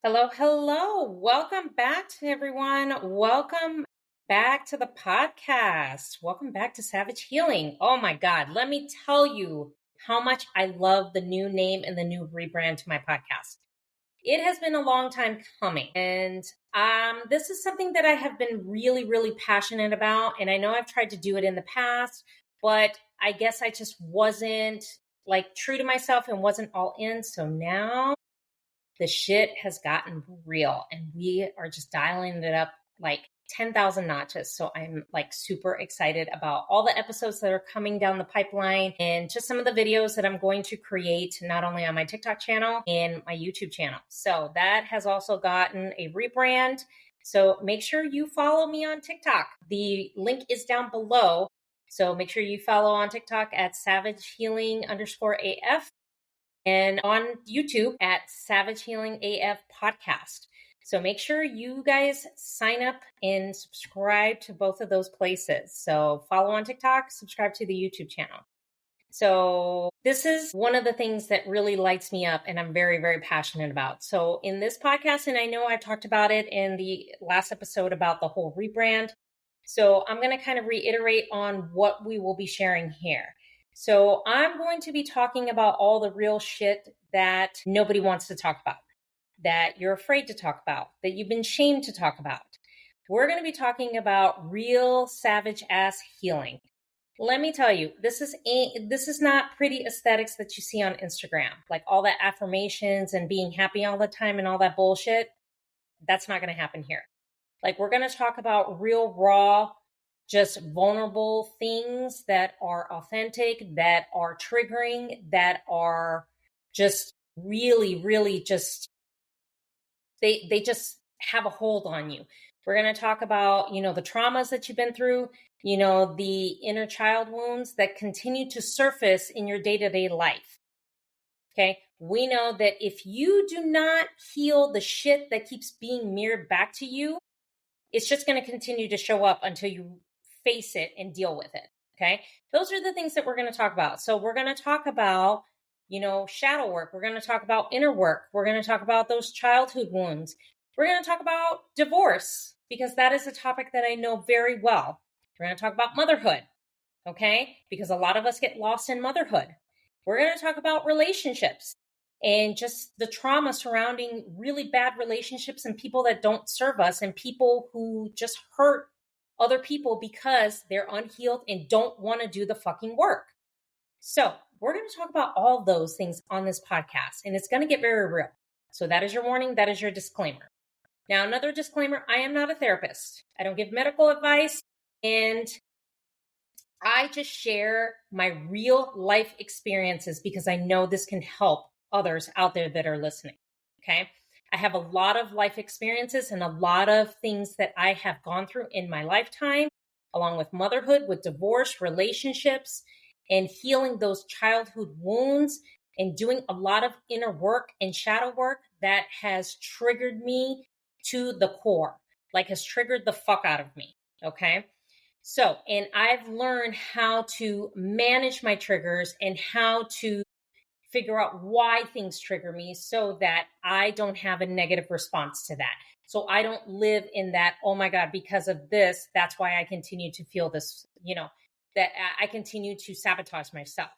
Hello, hello. Welcome back to everyone. Welcome back to the podcast. Welcome back to Savage Healing. Oh my God. Let me tell you how much I love the new name and the new rebrand to my podcast. It has been a long time coming. And this is something that I have been really, really passionate about. And I know I've tried to do it in the past, but I guess I just wasn't like true to myself and wasn't all in. So now the shit has gotten real and we are just dialing it up like 10,000 notches. So I'm like super excited about all the episodes that are coming down the pipeline and just some of the videos that I'm going to create, not only on my TikTok channel and my YouTube channel. So that has also gotten a rebrand. So make sure you follow me on TikTok. The link is down below. So make sure you follow on TikTok at SavageHealing_AF and on YouTube at Savage Healing AF Podcast. So make sure you guys sign up and subscribe to both of those places. So follow on TikTok, subscribe to the YouTube channel. So this is one of the things that really lights me up and I'm very, very passionate about. So in this podcast, and I know I talked about it in the last episode about the whole rebrand. So I'm going to kind of reiterate on what we will be sharing here. So I'm going to be talking about all the real shit that nobody wants to talk about, that you're afraid to talk about, that you've been shamed to talk about. We're going to be talking about real savage ass healing. Let me tell you, this is not pretty aesthetics that you see on Instagram, like all that affirmations and being happy all the time and all that bullshit. That's not going to happen here. Like we're going to talk about real, raw, just vulnerable things that are authentic, that are triggering, that are just really, really just, they just have a hold on you. We're going to talk about, the traumas that you've been through, the inner child wounds that continue to surface in your day-to-day life. Okay. We know that if you do not heal the shit that keeps being mirrored back to you, it's just going to continue to show up until you face it and deal with it. Okay. Those are the things that we're going to talk about. So we're going to talk about, shadow work. We're going to talk about inner work. We're going to talk about those childhood wounds. We're going to talk about divorce because that is a topic that I know very well. We're going to talk about motherhood. Okay. Because a lot of us get lost in motherhood. We're going to talk about relationships and just the trauma surrounding really bad relationships and people that don't serve us and people who just hurt other people because they're unhealed and don't want to do the fucking work. So we're going to talk about all those things on this podcast, and it's going to get very real. So that is your warning. That is your disclaimer. Now, another disclaimer, I am not a therapist. I don't give medical advice, and I just share my real life experiences because I know this can help others out there that are listening. Okay. I have a lot of life experiences and a lot of things that I have gone through in my lifetime, along with motherhood, with divorce, relationships, and healing those childhood wounds and doing a lot of inner work and shadow work that has triggered me to the core, like has triggered the fuck out of me. Okay. So, and I've learned how to manage my triggers and how to figure out why things trigger me so that I don't have a negative response to that. So I don't live in that, oh my God, because of this, that's why I continue to feel this, that I continue to sabotage myself.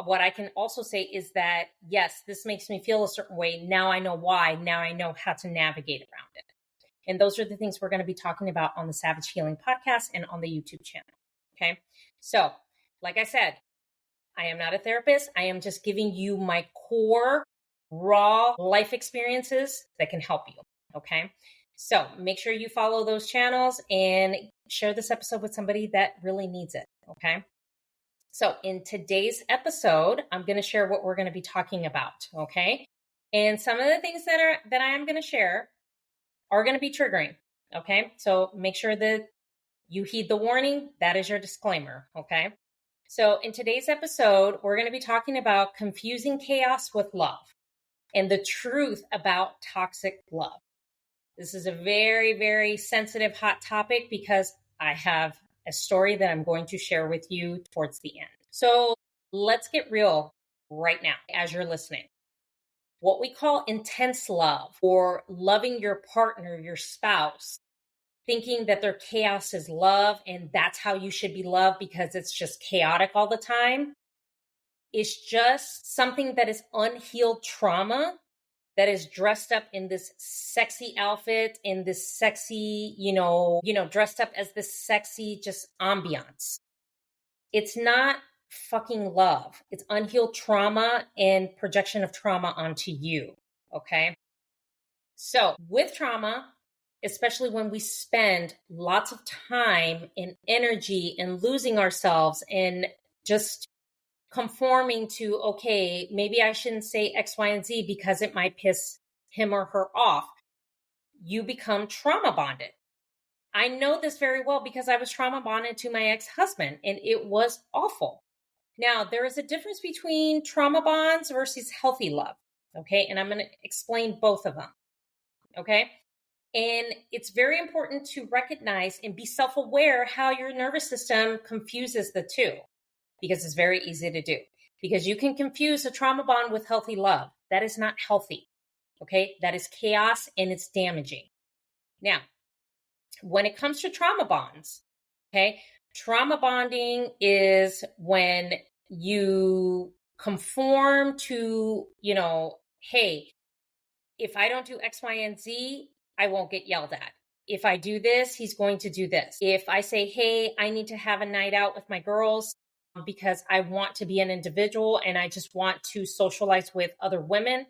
What I can also say is that, yes, this makes me feel a certain way. Now I know why. Now I know how to navigate around it. And those are the things we're going to be talking about on the Savage Healing podcast and on the YouTube channel. Okay. So, like I said, I am not a therapist. I am just giving you my core, raw life experiences that can help you. Okay. So make sure you follow those channels and share this episode with somebody that really needs it. Okay. So in today's episode, I'm going to share what we're going to be talking about. Okay. And some of the things that I am going to share are going to be triggering. Okay. So make sure that you heed the warning. That is your disclaimer. Okay. So in today's episode, we're going to be talking about confusing chaos with love and the truth about toxic love. This is a very, very sensitive, hot topic because I have a story that I'm going to share with you towards the end. So let's get real right now as you're listening. what we call intense love, or loving your partner, your spouse, thinking that their chaos is love and that's how you should be loved because it's just chaotic all the time, is just something that is unhealed trauma that is dressed up in this sexy outfit, in this sexy, dressed up as this sexy just ambiance. It's not fucking love. It's unhealed trauma and projection of trauma onto you. Okay. So with trauma, especially when we spend lots of time and energy and losing ourselves and just conforming to, okay, maybe I shouldn't say X, Y, and Z because it might piss him or her off, you become trauma bonded. I know this very well because I was trauma bonded to my ex-husband and it was awful. Now, there is a difference between trauma bonds versus healthy love. Okay. And I'm going to explain both of them. Okay. And it's very important to recognize and be self-aware how your nervous system confuses the two, because it's very easy to do. Because you can confuse a trauma bond with healthy love. That is not healthy. Okay. That is chaos and it's damaging. Now, when it comes to trauma bonds, okay, trauma bonding is when you conform to, hey, if I don't do X, Y, and Z, I won't get yelled at. If I do this, he's going to do this. If I say, hey, I need to have a night out with my girls because I want to be an individual and I just want to socialize with other women,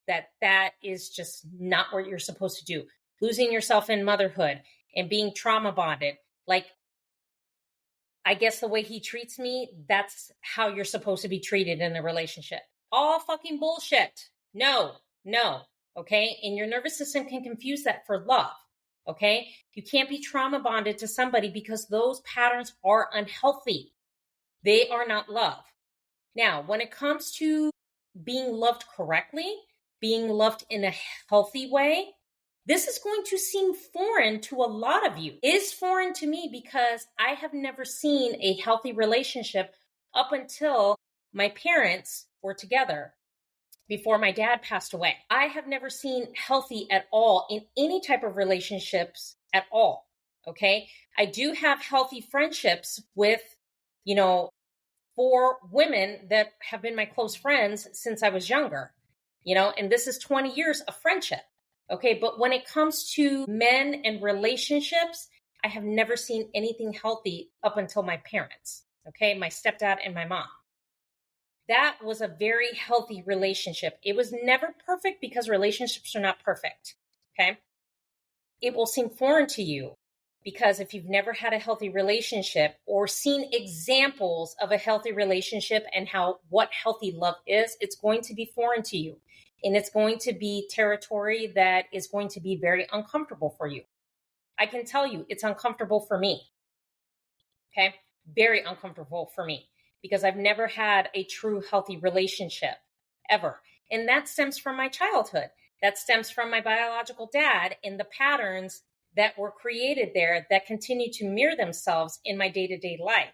that is just not what you're supposed to do. Losing yourself in motherhood and being trauma bonded. Like, I guess the way he treats me, that's how you're supposed to be treated in a relationship. All fucking bullshit. No. Okay. And your nervous system can confuse that for love. Okay. You can't be trauma bonded to somebody because those patterns are unhealthy. They are not love. Now, when it comes to being loved correctly, being loved in a healthy way, this is going to seem foreign to a lot of you. It is foreign to me because I have never seen a healthy relationship up until my parents were together before my dad passed away. I have never seen healthy at all in any type of relationships at all. Okay. I do have healthy friendships with, 4 women that have been my close friends since I was younger, and this is 20 years of friendship. Okay. But when it comes to men and relationships, I have never seen anything healthy up until my parents. Okay. My stepdad and my mom. That was a very healthy relationship. It was never perfect because relationships are not perfect. Okay. It will seem foreign to you because if you've never had a healthy relationship or seen examples of a healthy relationship and what healthy love is, it's going to be foreign to you. And it's going to be territory that is going to be very uncomfortable for you. I can tell you it's uncomfortable for me. Okay. Very uncomfortable for me because I've never had a true healthy relationship ever. And that stems from my childhood. That stems from my biological dad and the patterns that were created there that continue to mirror themselves in my day-to-day life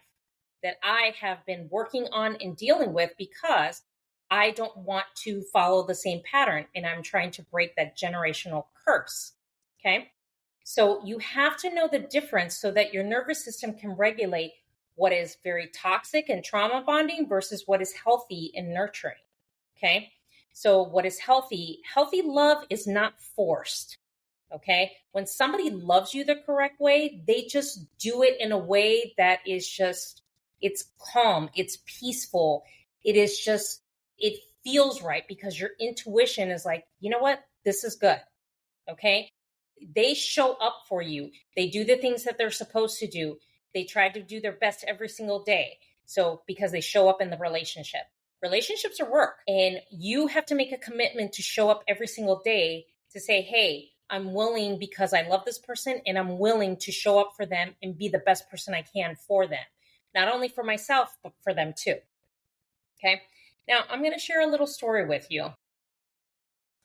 that I have been working on and dealing with because I don't want to follow the same pattern and I'm trying to break that generational curse. Okay. So you have to know the difference so that your nervous system can regulate what is very toxic and trauma bonding versus what is healthy and nurturing. Okay. So what is healthy? Healthy love is not forced. Okay. When somebody loves you the correct way, they just do it in a way that is just, it's calm, it's peaceful. It feels right because your intuition is like, you know what? This is good. Okay. They show up for you. They do the things that they're supposed to do. They try to do their best every single day. So because they show up in the relationship. Relationships are work and you have to make a commitment to show up every single day to say, hey, I'm willing because I love this person and I'm willing to show up for them and be the best person I can for them. Not only for myself, but for them too. Okay. Now I'm going to share a little story with you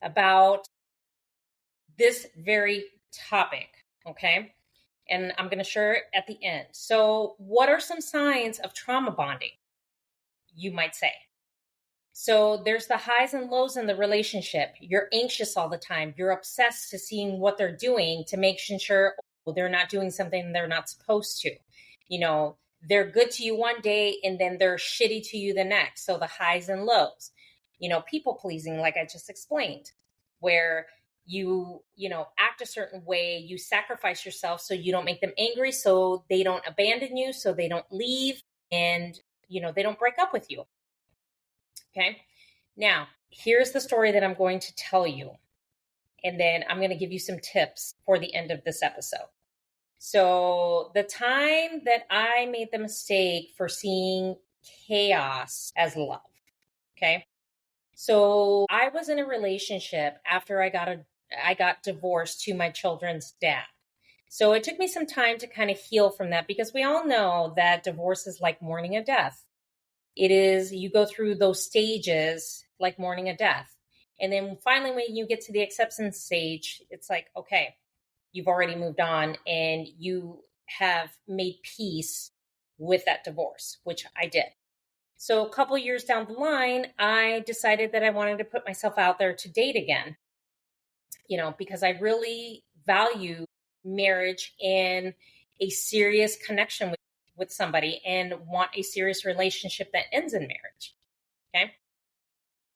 about this very topic. Okay. And I'm going to share it at the end. So what are some signs of trauma bonding? You might say. So there's the highs and lows in the relationship. You're anxious all the time. You're obsessed to seeing what they're doing to make sure they're not doing something they're not supposed to. You know, they're good to you one day and then they're shitty to you the next. So the highs and lows. You know, people pleasing, like I just explained, where you act a certain way, you sacrifice yourself so you don't make them angry, so they don't abandon you, so they don't leave, and they don't break up with you. Okay. Now, here's the story that I'm going to tell you. And then I'm going to give you some tips for the end of this episode. So, the time that I made the mistake for seeing chaos as love. Okay. So, I was in a relationship after I got divorced to my children's dad. So, it took me some time to kind of heal from that, because we all know that divorce is like mourning a death. It is, you go through those stages like mourning a death. And then finally, when you get to the acceptance stage, it's like, okay, you've already moved on and you have made peace with that divorce, which I did. So a couple years down the line, I decided that I wanted to put myself out there to date again, because I really value marriage and a serious connection with somebody and want a serious relationship that ends in marriage. Okay.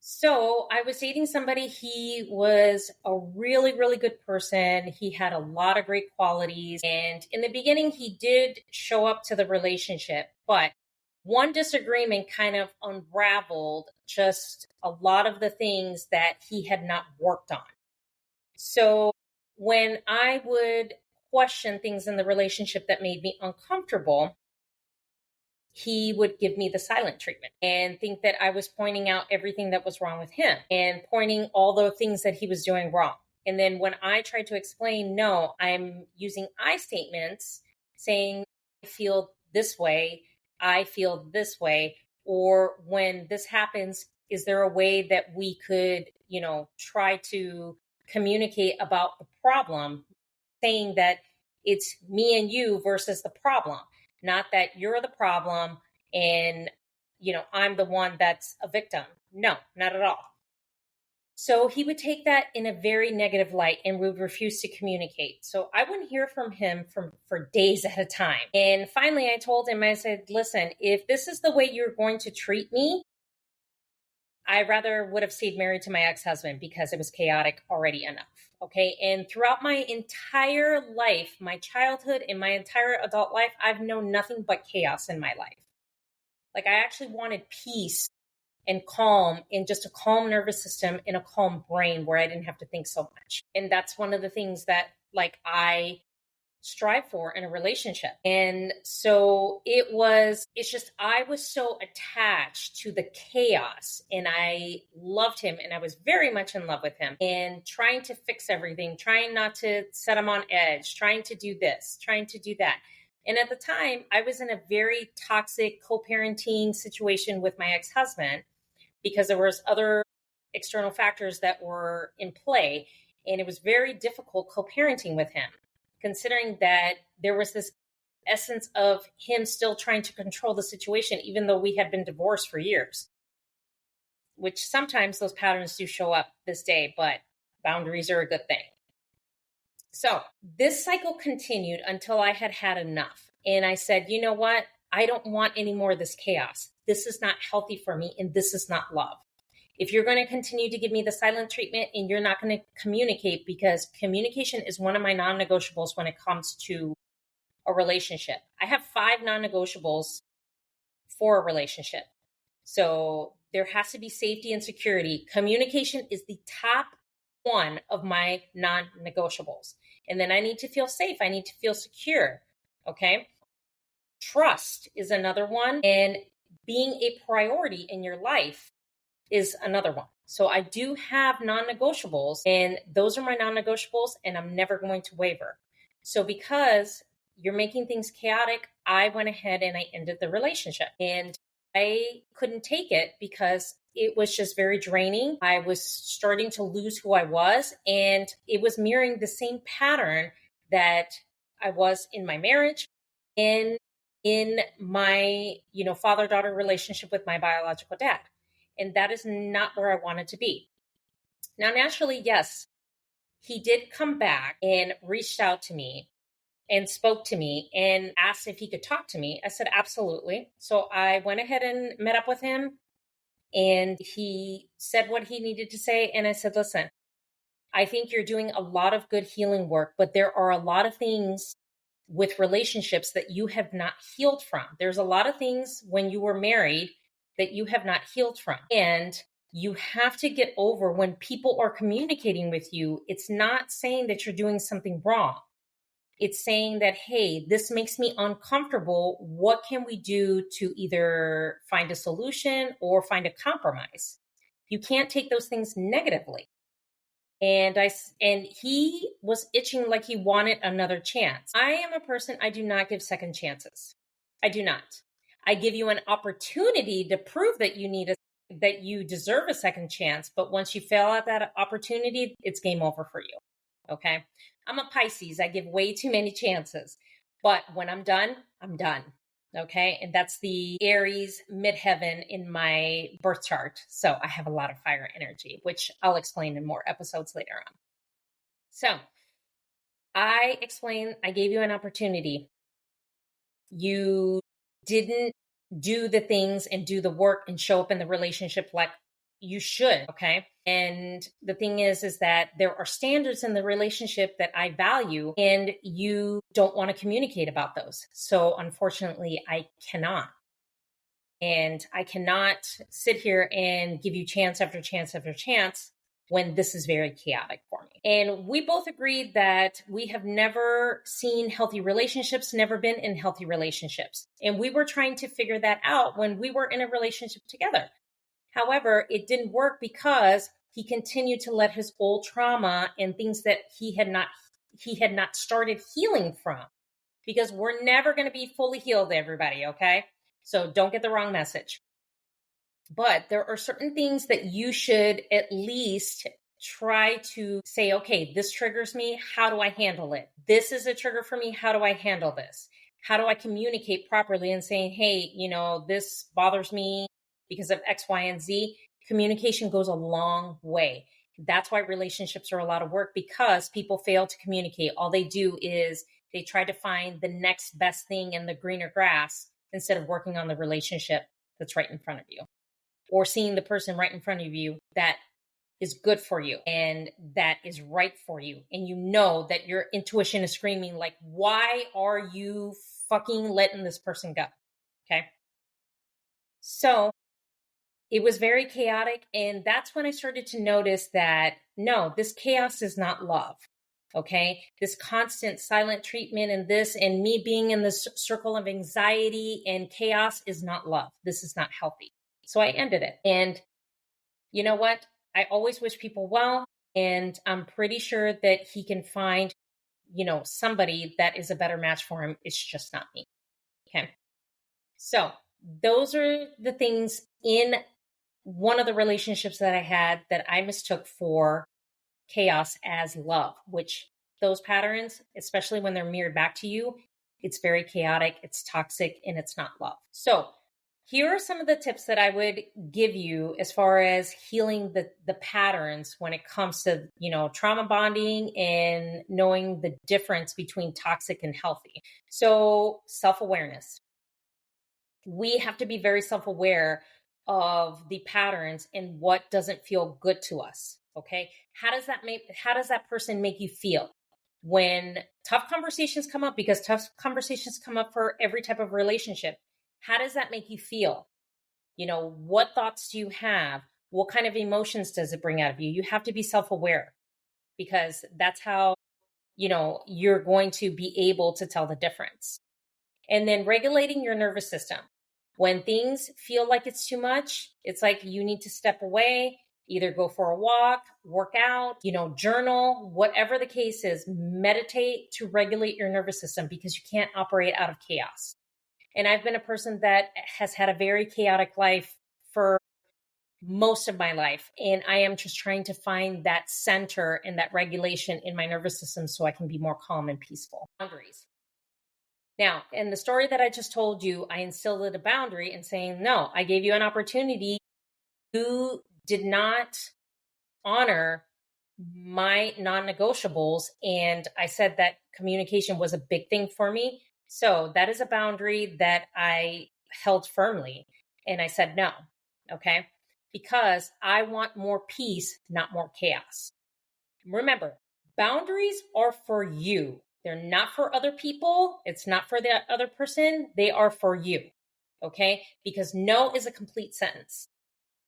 So I was dating somebody. He was a really, really good person. He had a lot of great qualities. And in the beginning, he did show up to the relationship, but one disagreement kind of unraveled just a lot of the things that he had not worked on. So when I would question things in the relationship that made me uncomfortable, he would give me the silent treatment and think that I was pointing out everything that was wrong with him and pointing all the things that he was doing wrong. And then when I tried to explain, no, I'm using I statements saying, I feel this way, or when this happens, is there a way that we could, try to communicate about the problem, saying that it's me and you versus the problem. Not that you're the problem and, I'm the one that's a victim. No, not at all. So he would take that in a very negative light and would refuse to communicate. So I wouldn't hear from him for days at a time. And finally, I told him, I said, listen, if this is the way you're going to treat me, I rather would have stayed married to my ex-husband because it was chaotic already enough. Okay. And throughout my entire life, my childhood and my entire adult life, I've known nothing but chaos in my life. Like I actually wanted peace and calm and just a calm nervous system and a calm brain where I didn't have to think so much. And that's one of the things that I strive for in a relationship. And so it's just, I was so attached to the chaos and I loved him and I was very much in love with him and trying to fix everything, trying not to set him on edge, trying to do this, trying to do that. And at the time I was in a very toxic co-parenting situation with my ex-husband because there was other external factors that were in play. And it was very difficult co-parenting with him, considering that there was this essence of him still trying to control the situation, even though we had been divorced for years, which sometimes those patterns do show up this day, but boundaries are a good thing. So this cycle continued until I had had enough. And I said, you know what? I don't want any more of this chaos. This is not healthy for me. And this is not love. If you're going to continue to give me the silent treatment and you're not going to communicate, because communication is one of my non-negotiables when it comes to a relationship. I have 5 non-negotiables for a relationship. So there has to be safety and security. Communication is the top one of my non-negotiables. And then I need to feel safe. I need to feel secure. Okay. Trust is another one. And being a priority in your life is another one. So I do have non-negotiables and those are my non-negotiables and I'm never going to waver. So because you're making things chaotic, I went ahead and I ended the relationship and I couldn't take it because it was just very draining. I was starting to lose who I was and it was mirroring the same pattern that I was in my marriage and in my, father-daughter relationship with my biological dad. And that is not where I wanted to be. Now, naturally, yes, he did come back and reached out to me and spoke to me and asked if he could talk to me. I said, absolutely. So I went ahead and met up with him, and he said what he needed to say. And I said, listen, I think you're doing a lot of good healing work, but there are a lot of things with relationships that you have not healed from. There's a lot of things when you were married that you have not healed from. And you have to get over when people are communicating with you, it's not saying that you're doing something wrong. It's saying that, hey, this makes me uncomfortable. What can we do to either find a solution or find a compromise? You can't take those things negatively. And he was itching like he wanted another chance. I am a person, I do not give second chances. I do not. I give you an opportunity to prove that that you deserve a second chance. But once you fail at that opportunity, it's game over for you. Okay. I'm a Pisces. I give way too many chances. But when I'm done, I'm done. Okay. And that's the Aries midheaven in my birth chart. So I have a lot of fire energy, which I'll explain in more episodes later on. So I gave you an opportunity. You didn't do the things and do the work and show up in the relationship like you should. Okay. And the thing is that there are standards in the relationship that I value, and you don't want to communicate about those. So unfortunately, I cannot. And I cannot sit here and give you chance after chance after chance when this is very chaotic for me. And we both agreed that we have never seen healthy relationships, never been in healthy relationships. And we were trying to figure that out when we were in a relationship together. However, it didn't work because he continued to let his old trauma and things that he had not started healing from. Because we're never going to be fully healed, everybody, okay? So don't get the wrong message. But there are certain things that you should at least try to say, okay, this triggers me. How do I handle it? This is a trigger for me. How do I handle this? How do I communicate properly and saying, hey, this bothers me because of X, Y, and Z? Communication goes a long way. That's why relationships are a lot of work, because people fail to communicate. All they do is they try to find the next best thing in the greener grass instead of working on the relationship that's right in front of you, or seeing the person right in front of you that is good for you and that is right for you. And you know that your intuition is screaming like, why are you fucking letting this person go? Okay. So it was very chaotic. And that's when I started to notice that, no, this chaos is not love. Okay. This constant silent treatment and me being in this circle of anxiety and chaos is not love. This is not healthy. So I ended it. And you know what? I always wish people well. And I'm pretty sure that he can find, somebody that is a better match for him. It's just not me. Okay. So those are the things in one of the relationships that I had that I mistook for chaos as love, which those patterns, especially when they're mirrored back to you, it's very chaotic, it's toxic, and it's not love. So here are some of the tips that I would give you as far as healing the patterns when it comes to, trauma bonding and knowing the difference between toxic and healthy. So self-awareness. We have to be very self-aware of the patterns and what doesn't feel good to us. Okay. How does that person make you feel when tough conversations come up? Because tough conversations come up for every type of relationship. How does that make you feel? What thoughts do you have? What kind of emotions does it bring out of you? You have to be self-aware, because that's how, you're going to be able to tell the difference. And then regulating your nervous system. When things feel like it's too much, it's like you need to step away, either go for a walk, work out, journal, whatever the case is, meditate to regulate your nervous system, because you can't operate out of chaos. And I've been a person that has had a very chaotic life for most of my life. And I am just trying to find that center and that regulation in my nervous system so I can be more calm and peaceful. Boundaries. Now, in the story that I just told you, I instilled a boundary in saying, no, I gave you an opportunity you did not honor my non-negotiables. And I said that communication was a big thing for me. So that is a boundary that I held firmly. And I said no. Okay. Because I want more peace, not more chaos. Remember, boundaries are for you. They're not for other people. It's not for the other person. They are for you. Okay. Because no is a complete sentence.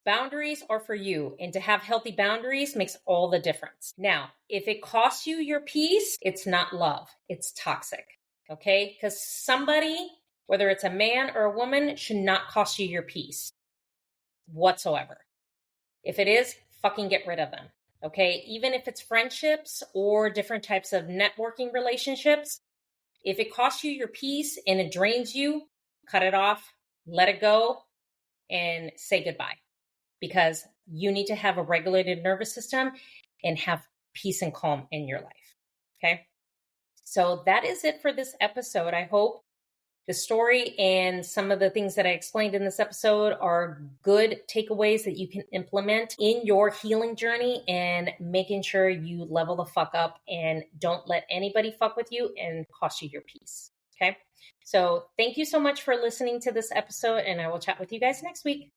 Boundaries are for you, and to have healthy boundaries makes all the difference. Now, if it costs you your peace, it's not love, it's toxic. Okay? Because somebody, whether it's a man or a woman, should not cost you your peace whatsoever. If it is, fucking get rid of them. Okay? Even if it's friendships or different types of networking relationships, if it costs you your peace and it drains you, cut it off, let it go, and say goodbye. Because you need to have a regulated nervous system and have peace and calm in your life. Okay. So that is it for this episode. I hope the story and some of the things that I explained in this episode are good takeaways that you can implement in your healing journey and making sure you level the fuck up and don't let anybody fuck with you and cost you your peace. Okay. So thank you so much for listening to this episode, and I will chat with you guys next week.